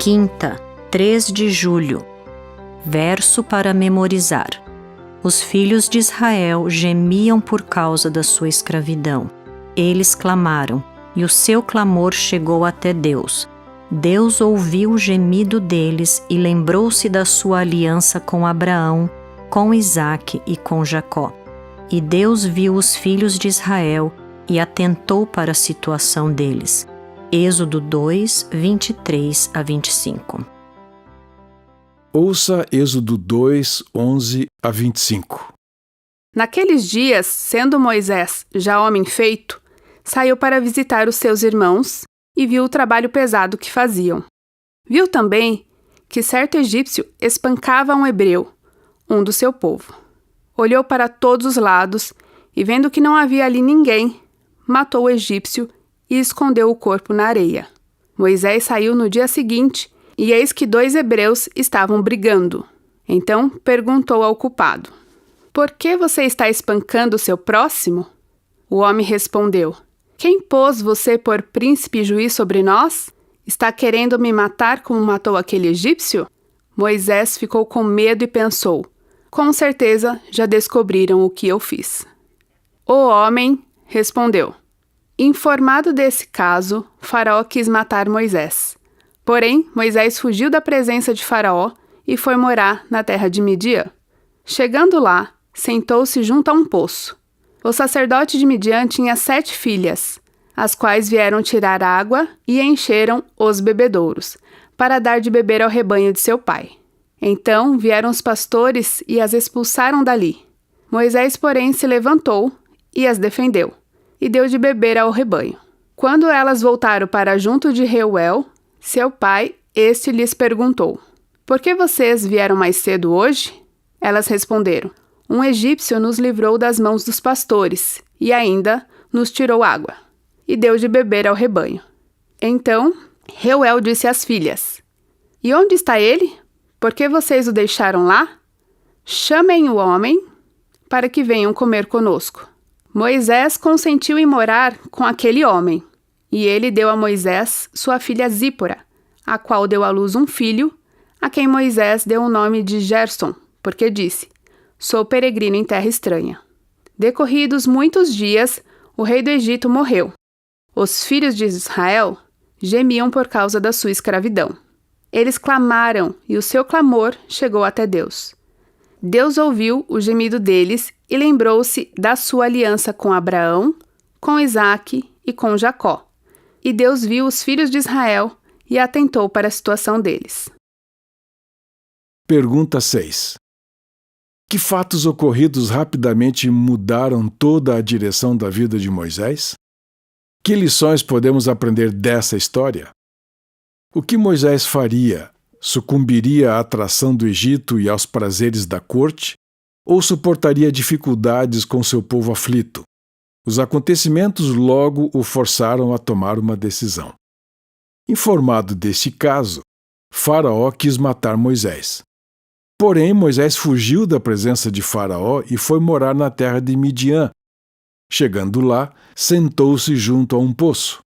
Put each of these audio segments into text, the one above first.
Quinta, 3 de julho. Verso para memorizar. Os filhos de Israel gemiam por causa da sua escravidão. Eles clamaram, e o seu clamor chegou até Deus. Deus ouviu o gemido deles e lembrou-se da sua aliança com Abraão, com Isaque e com Jacó. E Deus viu os filhos de Israel e atentou para a situação deles. Êxodo 2, 23 a 25. Ouça Êxodo 2, 11 a 25. Naqueles dias, sendo Moisés já homem feito, saiu para visitar os seus irmãos e viu o trabalho pesado que faziam. Viu também que certo egípcio espancava um hebreu, um do seu povo. Olhou para todos os lados e, vendo que não havia ali ninguém, matou o egípcio e escondeu o corpo na areia. Moisés saiu no dia seguinte e eis que 2 hebreus estavam brigando. Então perguntou ao culpado: "Por que você está espancando o seu próximo?" O homem respondeu: "Quem pôs você por príncipe e juiz sobre nós? Está querendo me matar como matou aquele egípcio?" Moisés ficou com medo e pensou: "Com certeza já descobriram o que eu fiz." O homem respondeu: "Informado desse caso, Faraó quis matar Moisés. Porém, Moisés fugiu da presença de Faraó e foi morar na terra de Midian. Chegando lá, sentou-se junto a um poço. O sacerdote de Midian tinha 7 filhas, as quais vieram tirar água e encheram os bebedouros, para dar de beber ao rebanho de seu pai. Então vieram os pastores e as expulsaram dali. Moisés, porém, se levantou e as defendeu, e deu de beber ao rebanho. Quando elas voltaram para junto de Reuel, seu pai, este lhes perguntou: "Por que vocês vieram mais cedo hoje?" Elas responderam: "Um egípcio nos livrou das mãos dos pastores, e ainda nos tirou água, e deu de beber ao rebanho." Então Reuel disse às filhas: "E onde está ele? Por que vocês o deixaram lá? Chamem o homem para que venham comer conosco." Moisés consentiu em morar com aquele homem, e ele deu a Moisés sua filha Zípora, a qual deu à luz um filho, a quem Moisés deu o nome de Gersom, porque disse: "Sou peregrino em terra estranha." Decorridos muitos dias, o rei do Egito morreu. Os filhos de Israel gemiam por causa da sua escravidão. Eles clamaram, e o seu clamor chegou até Deus. Deus ouviu o gemido deles e lembrou-se da sua aliança com Abraão, com Isaque e com Jacó. E Deus viu os filhos de Israel e atentou para a situação deles. Pergunta 6. Que fatos ocorridos rapidamente mudaram toda a direção da vida de Moisés? Que lições podemos aprender dessa história? O que Moisés faria? Sucumbiria à atração do Egito e aos prazeres da corte? Ou suportaria dificuldades com seu povo aflito? Os acontecimentos logo o forçaram a tomar uma decisão. Informado deste caso, Faraó quis matar Moisés. Porém, Moisés fugiu da presença de Faraó e foi morar na terra de Midian. Chegando lá, sentou-se junto a um poço.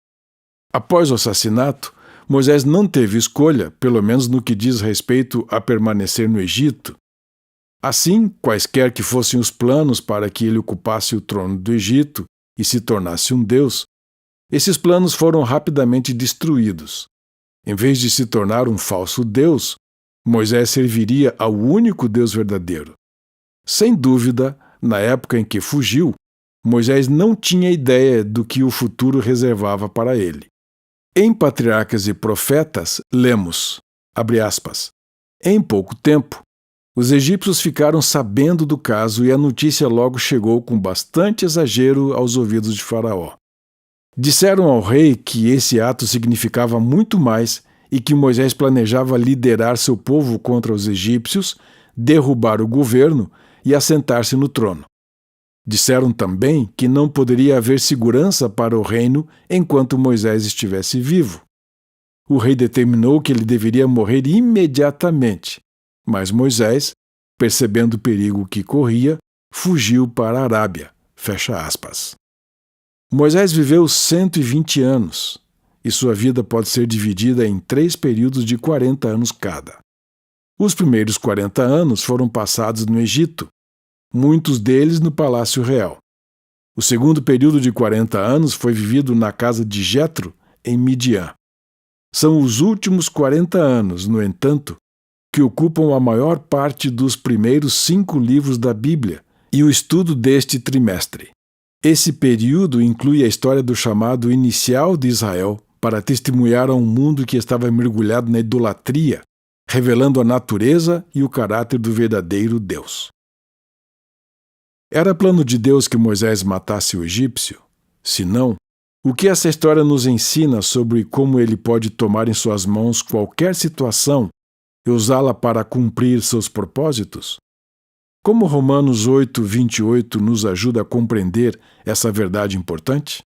Após o assassinato, Moisés não teve escolha, pelo menos no que diz respeito a permanecer no Egito. Assim, quaisquer que fossem os planos para que ele ocupasse o trono do Egito e se tornasse um deus, esses planos foram rapidamente destruídos. Em vez de se tornar um falso deus, Moisés serviria ao único Deus verdadeiro. Sem dúvida, na época em que fugiu, Moisés não tinha ideia do que o futuro reservava para ele. Em Patriarcas e Profetas, lemos, abre aspas, "Em pouco tempo, os egípcios ficaram sabendo do caso e a notícia logo chegou com bastante exagero aos ouvidos de Faraó. Disseram ao rei que esse ato significava muito mais e que Moisés planejava liderar seu povo contra os egípcios, derrubar o governo e assentar-se no trono. Disseram também que não poderia haver segurança para o reino enquanto Moisés estivesse vivo. O rei determinou que ele deveria morrer imediatamente, mas Moisés, percebendo o perigo que corria, fugiu para a Arábia. Fecha aspas. Moisés viveu 120 anos e sua vida pode ser dividida em 3 períodos de 40 anos cada. Os primeiros 40 anos foram passados no Egito, muitos deles no Palácio Real. O segundo período de 40 anos foi vivido na casa de Jetro, em Midian. São os últimos 40 anos, no entanto, que ocupam a maior parte dos primeiros 5 livros da Bíblia e o estudo deste trimestre. Esse período inclui a história do chamado inicial de Israel para testemunhar a um mundo que estava mergulhado na idolatria, revelando a natureza e o caráter do verdadeiro Deus. Era plano de Deus que Moisés matasse o egípcio? Se não, o que essa história nos ensina sobre como ele pode tomar em suas mãos qualquer situação e usá-la para cumprir seus propósitos? Como Romanos 8:28 nos ajuda a compreender essa verdade importante?